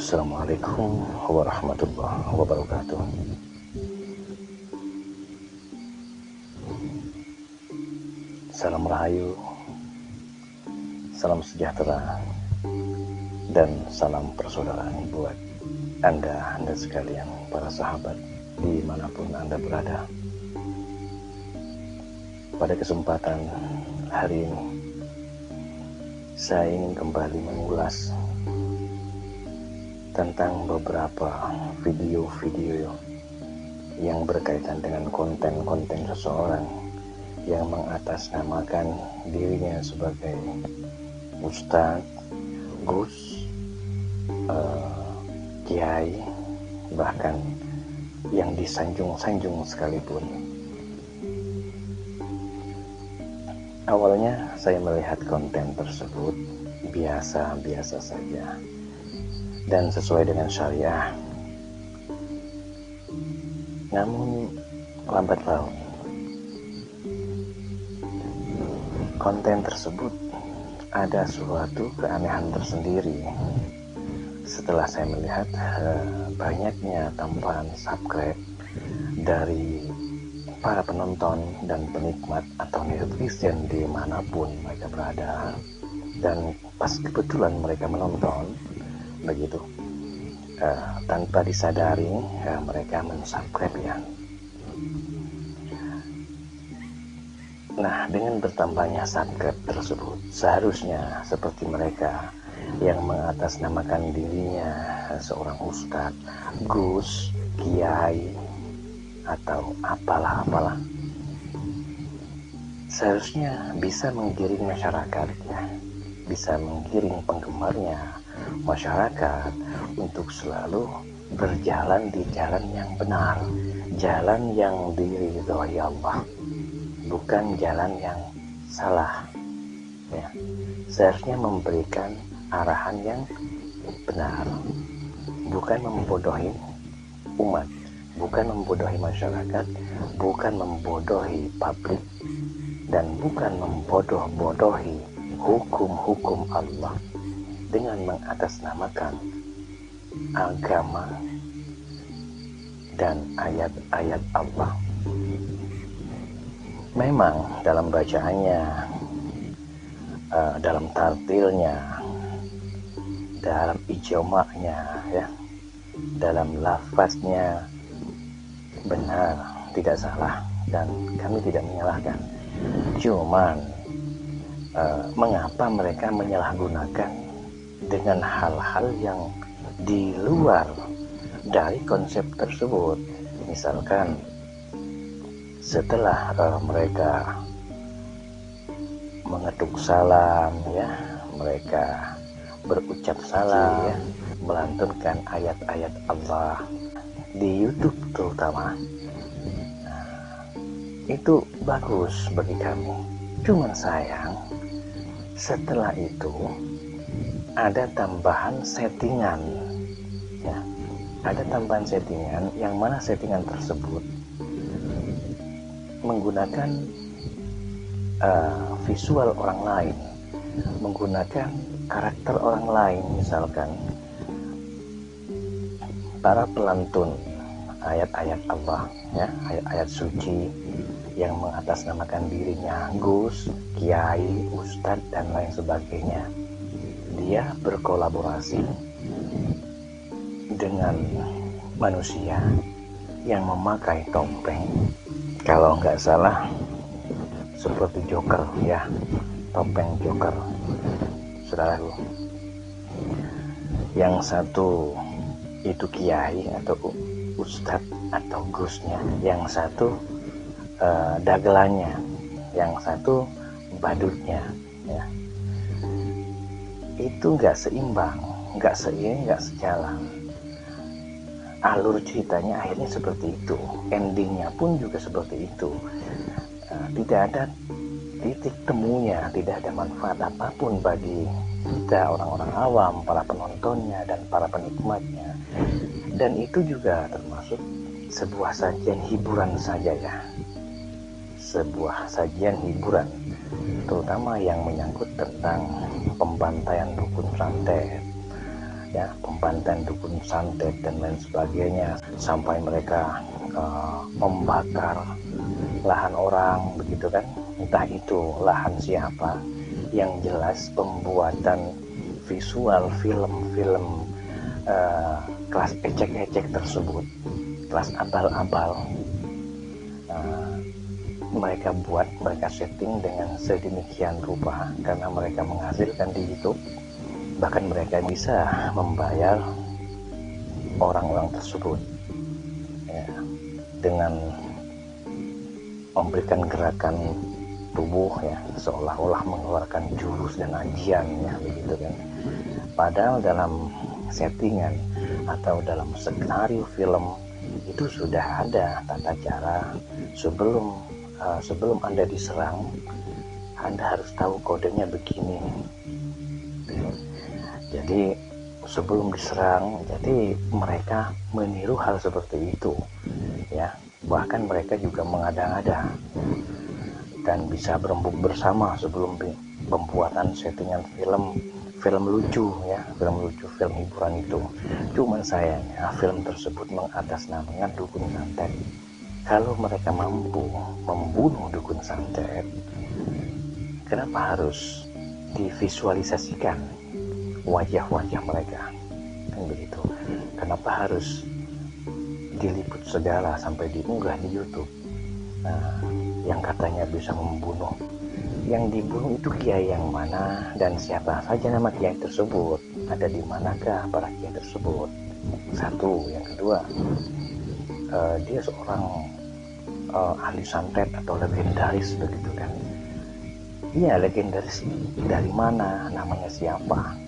Assalamualaikum warahmatullahi wabarakatuh. Salam rahayu, salam sejahtera, dan salam persaudaraan buat Anda sekalian, para sahabat dimanapun Anda berada. Pada kesempatan hari ini, saya ingin kembali mengulas tentang beberapa video-video yang berkaitan dengan konten-konten seseorang yang mengatasnamakan dirinya sebagai ustadz, gus, kiai, bahkan yang disanjung-sanjung sekalipun. Awalnya saya melihat konten tersebut biasa-biasa saja dan sesuai dengan syariah. Namun lambat laun konten tersebut ada suatu keanehan tersendiri. Setelah saya melihat banyaknya tambahan subscribe dari para penonton dan penikmat atau netizen dimanapun mereka berada, dan pas kebetulan mereka menonton begitu, tanpa disadari mereka mensubscribe ya. Nah, dengan bertambahnya subscribe tersebut, seharusnya seperti mereka yang mengatasnamakan dirinya seorang ustadz, gus, kiai, atau apalah, seharusnya bisa menggiring masyarakat ya, bisa menggiring penggemarnya masyarakat untuk selalu berjalan di jalan yang benar, jalan yang diridhoi Allah, bukan jalan yang salah ya. Seharusnya memberikan arahan yang benar, bukan membodohi umat, bukan membodohi masyarakat, bukan membodohi publik, dan bukan membodoh-bodohi hukum-hukum Allah dengan mengatasnamakan agama dan ayat-ayat Allah. Memang dalam bacaannya, dalam tartilnya, dalam ijma'nya ya, dalam lafaznya benar, tidak salah, dan kami tidak menyalahkan. Cuman mengapa mereka menyalahgunakan dengan hal-hal yang di luar dari konsep tersebut? Misalkan setelah mereka mengetuk salam ya, mereka berucap salam ya, melantunkan ayat-ayat Allah di YouTube terutama, itu bagus bagi kami. Cuman sayang, setelah itu ada tambahan settingan ya, ada tambahan settingan yang mana settingan tersebut menggunakan visual orang lain, menggunakan karakter orang lain. Misalkan para pelantun ayat-ayat Allah ya, ayat-ayat suci yang mengatasnamakan dirinya gus, kiai, ustadz, dan lain sebagainya. Dia berkolaborasi dengan manusia yang memakai topeng, kalau nggak salah seperti Joker ya, topeng Joker, saudaraku. Yang satu itu kiai atau ustadz atau gusnya, yang satu dagelannya, yang satu badutnya ya. Itu nggak seimbang, nggak sejalan. Alur ceritanya akhirnya seperti itu, endingnya pun juga seperti itu. Tidak ada titik temunya, tidak ada manfaat apapun bagi kita orang-orang awam, para penontonnya dan para penikmatnya. Dan itu juga termasuk sebuah sajian hiburan saja ya, sebuah sajian hiburan, terutama yang menyangkut tentang pembantaian dukun santet ya, pembantaian dukun santet dan lain sebagainya, sampai mereka membakar lahan orang begitu kan, entah itu lahan siapa. Yang jelas pembuatan visual film-film kelas ecek-ecek tersebut, kelas abal-abal, mereka buat, mereka setting dengan sedemikian rupa karena mereka menghasilkan di YouTube. Bahkan mereka bisa membayar orang-orang tersebut ya, dengan memberikan gerakan tubuh ya, seolah-olah mengeluarkan jurus dan ajian ya, begitu kan. Padahal dalam settingan atau dalam skenario film itu sudah ada tata cara. Sebelum Anda diserang, Anda harus tahu kodenya begini. Jadi sebelum diserang, jadi mereka meniru hal seperti itu ya. Bahkan mereka juga mengada-ngada dan bisa berembuk bersama sebelum pembuatan settingan film lucu ya, film hiburan itu. Cuman sayangnya film tersebut mengatasnamakan dukun santet. Kalau mereka mampu membunuh dukun santet, kenapa harus divisualisasikan wajah-wajah mereka? Kan begitu. Kenapa harus diliput segala sampai diunggah di YouTube? Nah, yang katanya bisa membunuh. Yang dibunuh itu kiai yang mana dan siapa saja nama kiai tersebut? Ada di manakah para kiai tersebut? Satu. Yang kedua, dia seorang ahli santet atau legendaris begitu kan. Iya, legendaris dari mana, namanya siapa,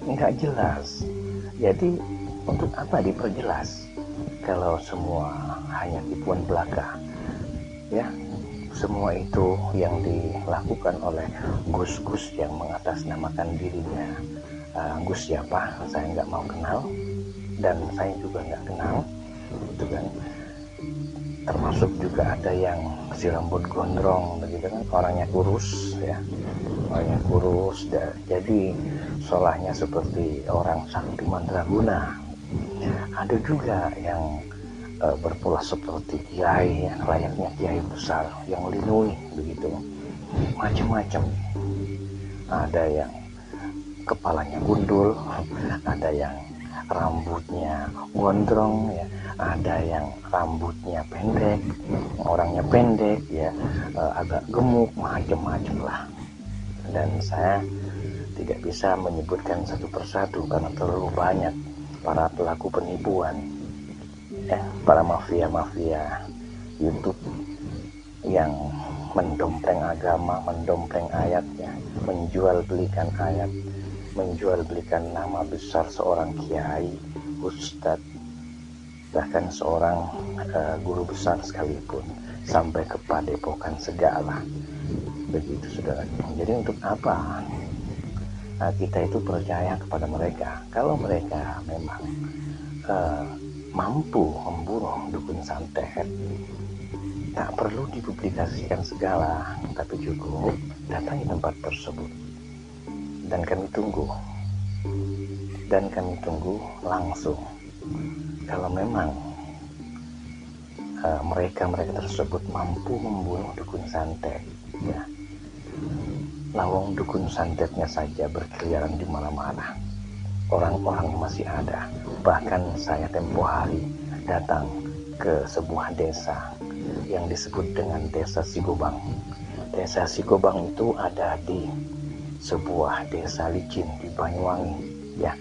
nggak jelas. Jadi untuk apa diperjelas kalau semua hanya tipuan belaka ya. Semua itu yang dilakukan oleh gus-gus yang mengatasnamakan dirinya gus siapa, saya nggak mau kenal dan saya juga nggak kenal itu kan. Termasuk juga ada yang si rambut gondrong begitu kan, orangnya kurus ya, orangnya kurus jadi solahnya seperti orang sakti mandraguna. Ada juga yang berpola seperti kiai, layaknya kiai besar yang linui begitu, macam-macam. Ada yang kepalanya gundul, ada yang rambutnya gondrong ya, ada yang rambutnya pendek, orangnya pendek ya, agak gemuk, macam-macam lah. Dan saya tidak bisa menyebutkan satu persatu karena terlalu banyak para pelaku penipuan para mafia YouTube yang mendompleng agama, mendompleng ayat ya, menjual belikan ayat, menjual belikan nama besar seorang kiai, ustadz, bahkan seorang guru besar sekalipun, sampai ke padepokan segala begitu saudara. Jadi untuk apa kita itu percaya kepada mereka? Kalau mereka memang mampu membunuh dukun santet, tak perlu dipublikasikan segala, tapi cukup datangi tempat tersebut dan kami tunggu langsung. Kalau memang mereka tersebut mampu membunuh dukun santet ya, lawang dukun santetnya saja berkeliaran di mana-mana, orang-orang masih ada. Bahkan saya tempo hari datang ke sebuah desa yang disebut dengan Desa Sigobang. Desa Sigobang itu ada di sebuah desa licin di Banyuwangi ya.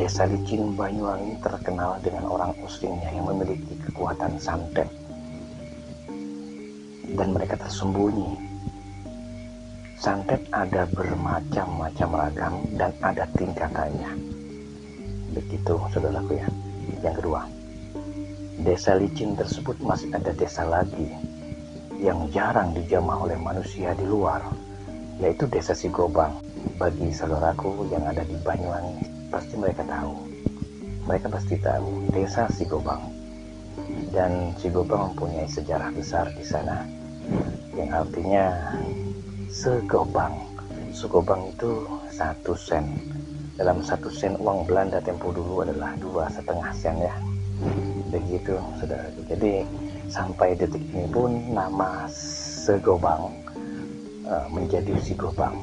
Desa licin Banyuwangi terkenal dengan orang muslimnya yang memiliki kekuatan santet dan mereka tersembunyi. Santet ada bermacam-macam ragam dan ada tingkatannya. Begitu saudaraku ya. Yang kedua, desa licin tersebut masih ada desa lagi yang jarang dijamah oleh manusia di luar, yaitu Desa Sigobang. Bagi saudaraku yang ada di Banyuwangi, pasti mereka tahu. Mereka pasti tahu Desa Sigobang. Dan Sigobang mempunyai sejarah besar di sana, yang artinya segobang. Segobang itu 1 sen. Dalam 1 sen uang Belanda tempo dulu adalah 2,5 sen ya. Begitu saudara. Jadi sampai detik ini pun nama Segobang menjadi Sigobang,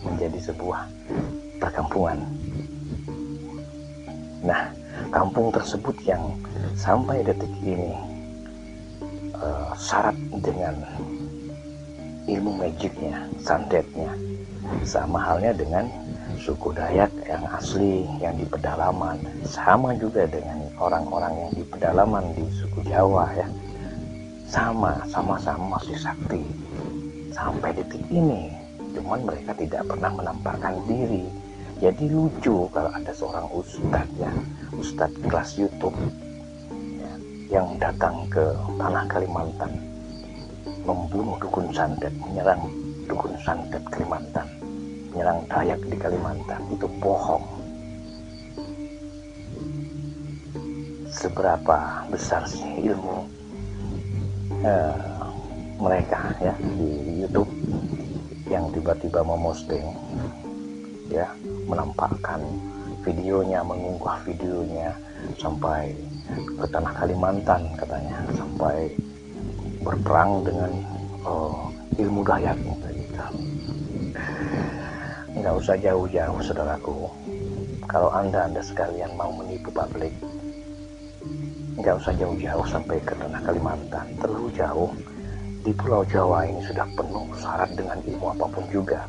menjadi sebuah perkampungan. Nah, kampung tersebut yang sampai detik ini syarat dengan ilmu magicnya, santetnya, sama halnya dengan suku Dayak yang asli, yang di pedalaman, sama juga dengan orang-orang yang di pedalaman di suku Jawa ya, sama-sama masih sakti sampai detik ini. Cuman mereka tidak pernah menampakkan diri. Jadi lucu kalau ada seorang ustadz ya, ustadz kelas YouTube ya, yang datang ke tanah Kalimantan, membunuh dukun santet, menyerang dukun santet Kalimantan, menyerang Dayak di Kalimantan. Itu bohong. Seberapa besar sih ilmu mereka ya di YouTube yang tiba-tiba memosting ya, menampakkan videonya, mengunggah videonya sampai ke tanah Kalimantan katanya, sampai berperang dengan ilmu Dayak gitu. Nggak usah jauh-jauh saudaraku, kalau anda sekalian mau menipu publik, nggak usah jauh-jauh sampai ke tanah Kalimantan, terlalu jauh. Di Pulau Jawa ini sudah penuh syarat dengan ilmu apapun juga.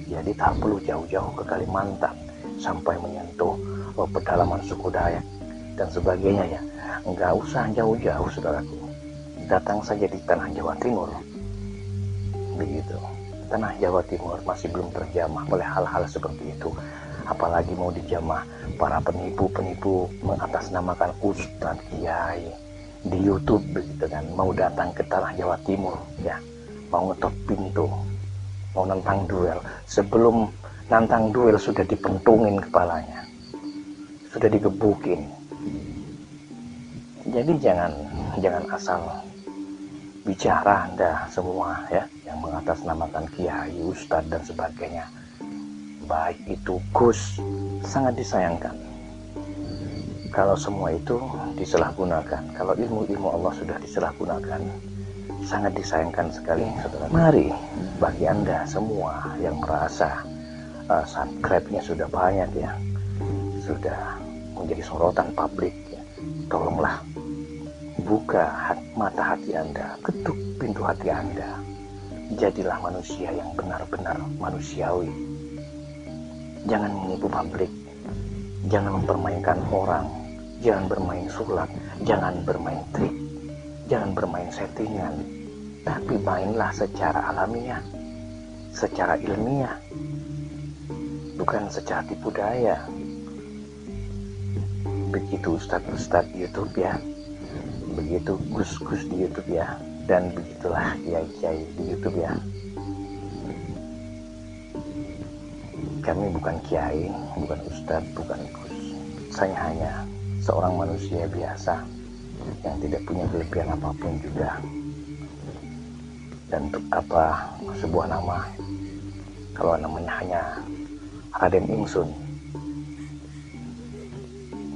Jadi tak perlu jauh-jauh ke Kalimantan sampai menyentuh pedalaman suku Dayak dan sebagainya ya. Nggak usah jauh-jauh saudaraku, datang saja di tanah Jawa Timur. Begitu, tanah Jawa Timur masih belum terjamah oleh hal-hal seperti itu. Apalagi mau dijamah para penipu-penipu mengatasnamakan ustadz, kiai di YouTube begitu kan, mau datang ke tanah Jawa Timur ya, mau ngetok pintu, mau nantang duel. Sebelum nantang duel sudah dipentungin kepalanya, sudah digebukin. Jadi jangan asal bicara anda semua ya, yang mengatasnamakan kiai, ustadz dan sebagainya. Baik itu Gus, sangat disayangkan kalau semua itu disalahgunakan. Kalau ilmu-ilmu Allah sudah disalahgunakan, sangat disayangkan sekali saudara. Mari bagi anda semua yang merasa subscribe-nya sudah banyak ya, sudah menjadi sorotan publik ya, tolonglah buka mata hati anda, ketuk pintu hati anda. Jadilah manusia yang benar-benar manusiawi. Jangan menipu publik, jangan mempermainkan orang, jangan bermain sulap, jangan bermain trik, jangan bermain settingan, tapi mainlah secara alamiah, secara ilmiah, bukan secara tipu daya. Begitu ustadz-ustadz YouTube ya, begitu gus-gus di YouTube ya, dan begitulah kiai-kiai di YouTube ya. Kami bukan kiai, bukan ustadz, bukan gus. Saya hanya seorang manusia biasa yang tidak punya kelebihan apapun juga. Dan untuk apa sebuah nama kalau namanya hanya Raden Ingsun?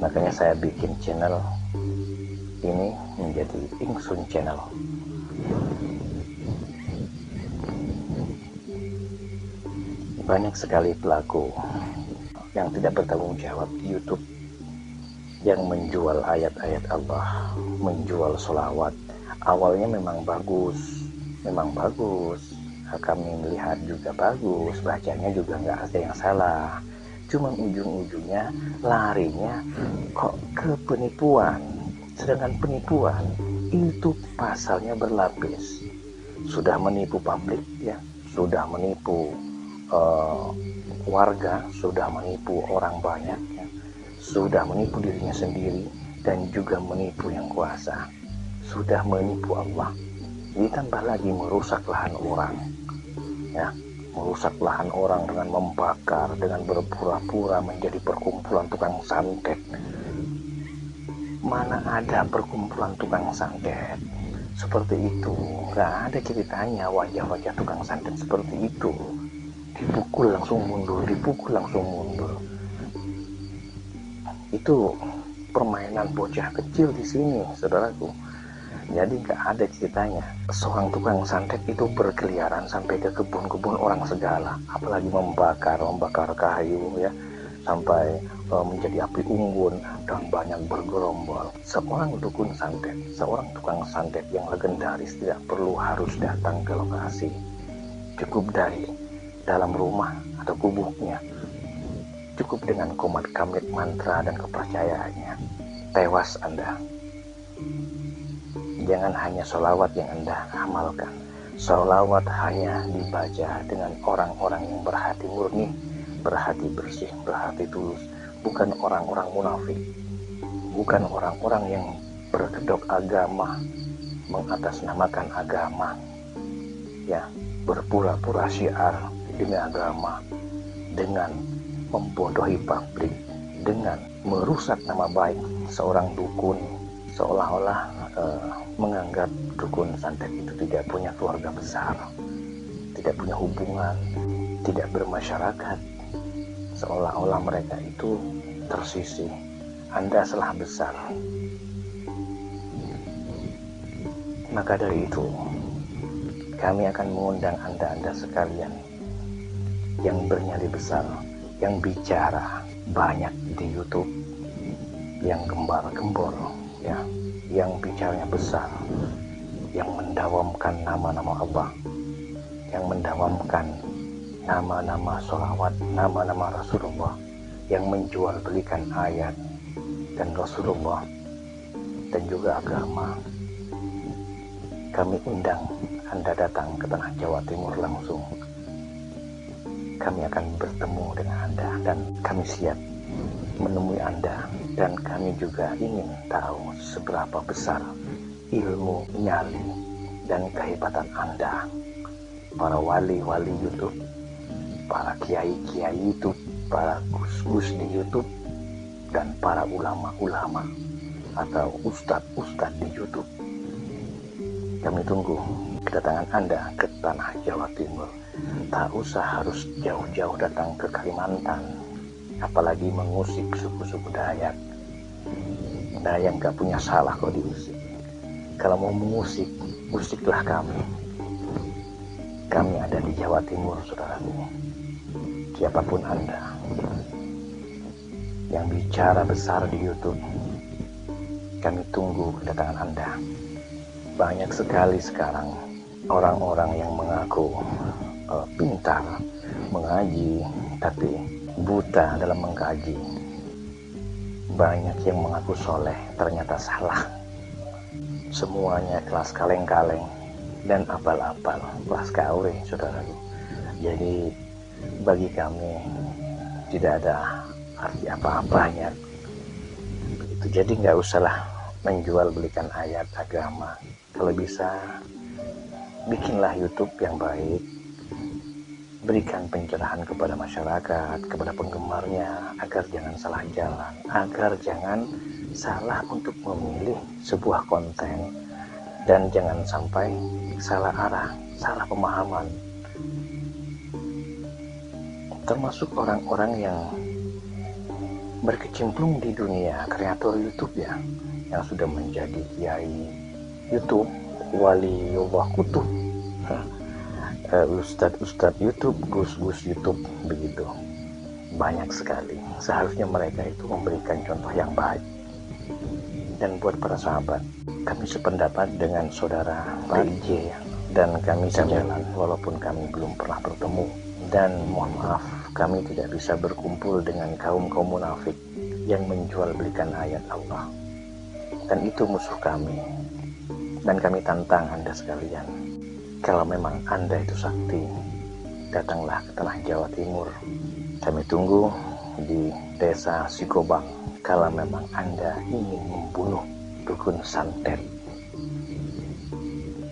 Makanya saya bikin channel ini menjadi Ingsun Channel. Banyak sekali pelaku yang tidak bertanggung jawab di YouTube, yang menjual ayat-ayat Allah, menjual sholawat. Awalnya memang bagus, kami melihat juga bagus, bacanya juga nggak ada yang salah. Cuma ujung-ujungnya larinya kok ke penipuan. Sedangkan penipuan itu pasalnya berlapis. Sudah menipu publik ya, sudah menipu warga, sudah menipu orang banyak ya, sudah menipu dirinya sendiri, dan juga menipu yang kuasa, sudah menipu Allah. Ditambah lagi merusak lahan orang ya, merusak lahan orang dengan membakar, dengan berpura-pura menjadi perkumpulan tukang santet. Mana ada perkumpulan tukang santet seperti itu? Nggak ada ceritanya wajah-wajah tukang santet seperti itu. Dipukul langsung mundur, dipukul langsung mundur. Itu permainan bocah kecil di sini, saudaraku. Jadi nggak ada ceritanya. Seorang tukang santet itu berkeliaran sampai ke kebun-kebun orang segala, apalagi membakar kayu ya, sampai menjadi api unggun dan banyak bergerombol. Seorang dukun santet, seorang tukang santet yang legendaris tidak perlu harus datang ke lokasi. Cukup dari dalam rumah atau gubuknya. Cukup dengan komat kamit mantra dan kepercayaannya. Tewas Anda. Jangan hanya sholawat yang Anda amalkan. Sholawat hanya dibaca dengan orang-orang yang berhati murni, berhati bersih, berhati tulus. Bukan orang-orang munafik. Bukan orang-orang yang berkedok agama, mengatasnamakan agama. Ya, berpura-pura syiar demi agama dengan membodohi publik, dengan merusak nama baik seorang dukun, seolah-olah menganggap dukun santet itu tidak punya keluarga besar, tidak punya hubungan, tidak bermasyarakat, seolah-olah mereka itu tersisih. Anda salah besar. Maka dari itu, kami akan mengundang Anda sekalian yang bernyali besar, yang bicara banyak di YouTube, yang gembar-gembor, ya, yang bicaranya besar, yang mendawamkan nama-nama Allah, yang mendawamkan nama-nama sholawat, nama-nama Rasulullah, yang menjual belikan ayat dan Rasulullah dan juga agama. Kami undang Anda datang ke tanah Jawa Timur langsung. Kami akan bertemu dengan Anda dan kami siap menemui Anda, dan kami juga ingin tahu seberapa besar ilmu, nyali, dan kehebatan Anda. Para wali-wali YouTube, para kiai-kiai YouTube, para gus-gus di YouTube, dan para ulama-ulama atau ustadz-ustadz di YouTube. Kami tunggu kedatangan Anda ke tanah Jawa Timur. Tak usah harus jauh-jauh datang ke Kalimantan, apalagi mengusik suku-suku Dayak. Dayak gak punya salah kalau diusik. Kalau mau mengusik, usiklah kami. Kami ada di Jawa Timur, saudaraku. Siapapun Anda yang bicara besar di YouTube, kami tunggu kedatangan Anda. Banyak sekali sekarang orang-orang yang mengaku pintar mengaji, tapi buta dalam mengkaji. Banyak yang mengaku soleh, ternyata salah. Semuanya kelas kaleng-kaleng dan apal-apal, kelas kaure, saudaraku. Jadi bagi kami tidak ada arti apa-apanya. Begitu. Jadi nggak usahlah menjual belikan ayat agama. Kalau bisa, bikinlah YouTube yang baik. Berikan pencerahan kepada masyarakat, kepada penggemarnya, agar jangan salah jalan, agar jangan salah untuk memilih sebuah konten, dan jangan sampai salah arah, salah pemahaman. Termasuk orang-orang yang berkecimpung di dunia kreator YouTube ya, yang sudah menjadi kiai YouTube, waliullah kutub, ustadz YouTube, gus-gus YouTube, begitu. Banyak sekali. Seharusnya mereka itu memberikan contoh yang baik. Dan buat para sahabat, kami sependapat dengan saudara Pak J, dan kami sejalan walaupun kami belum pernah bertemu. Dan mohon maaf, kami tidak bisa berkumpul dengan kaum-kaum munafik yang menjual belikan ayat Allah. Dan itu musuh kami. Dan kami tantang Anda sekalian. Kalau memang Anda itu sakti, datanglah ke tanah Jawa Timur. Kami tunggu di desa Sikobang. Kalau memang Anda ingin membunuh dukun santet.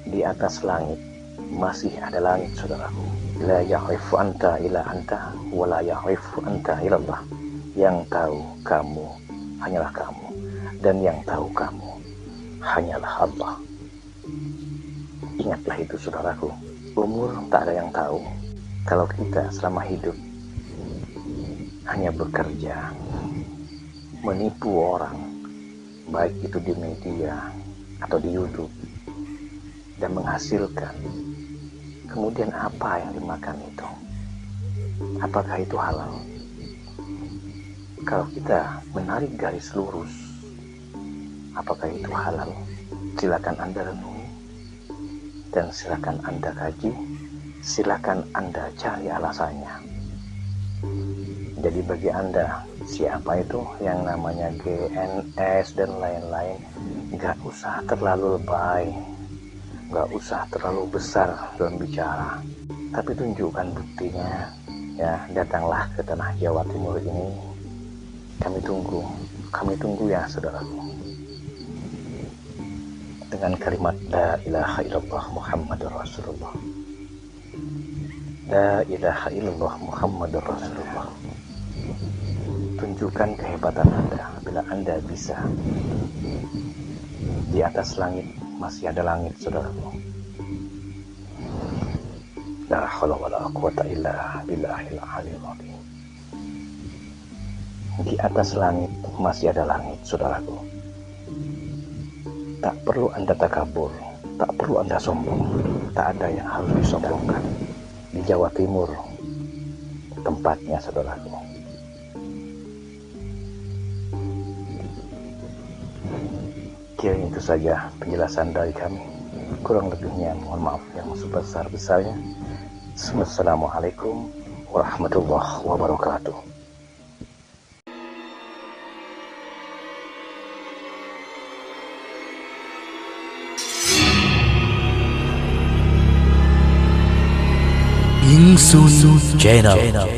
Di atas langit masih ada langit, saudaraku. La ya'rifu anta ila anta, wa la ya'rifu anta ila Allah. Yang tahu kamu hanyalah kamu, dan yang tahu kamu hanyalah Allah. Ingatlah itu, saudaraku. Umur tak ada yang tahu. Kalau kita selama hidup hanya bekerja, menipu orang, baik itu di media atau di YouTube, dan menghasilkan. Kemudian apa yang dimakan itu? Apakah itu halal? Kalau kita menarik garis lurus, apakah itu halal? Silakan Anda renungi dan silakan Anda kaji, silakan Anda cari alasannya. Jadi bagi Anda, siapa itu yang namanya GNS dan lain-lain, gak usah terlalu lebay, gak usah terlalu besar dalam bicara, tapi tunjukkan buktinya. Ya, datanglah ke tanah Jawa Timur ini. Kami tunggu ya saudaraku. Dengan kalimat La ilaha illallah Muhammadur Rasulullah. La ilaha illallah Muhammadur Rasulullah. Tunjukkan kehebatan Anda bila Anda bisa. Di atas langit masih ada langit, saudaraku. La haula wala quwata illa billahil aliyil azim. Di atas langit masih ada langit, saudaraku. Tak perlu Anda takabur, tak perlu Anda sombong. Tak ada yang harus disombongkan. Di Jawa Timur tempatnya, saudaraku. Kiranya itu saja penjelasan dari kami. Kurang lebihnya mohon maaf yang sebesar-besarnya. Assalamualaikum warahmatullahi wabarakatuh. Ingsun Channel.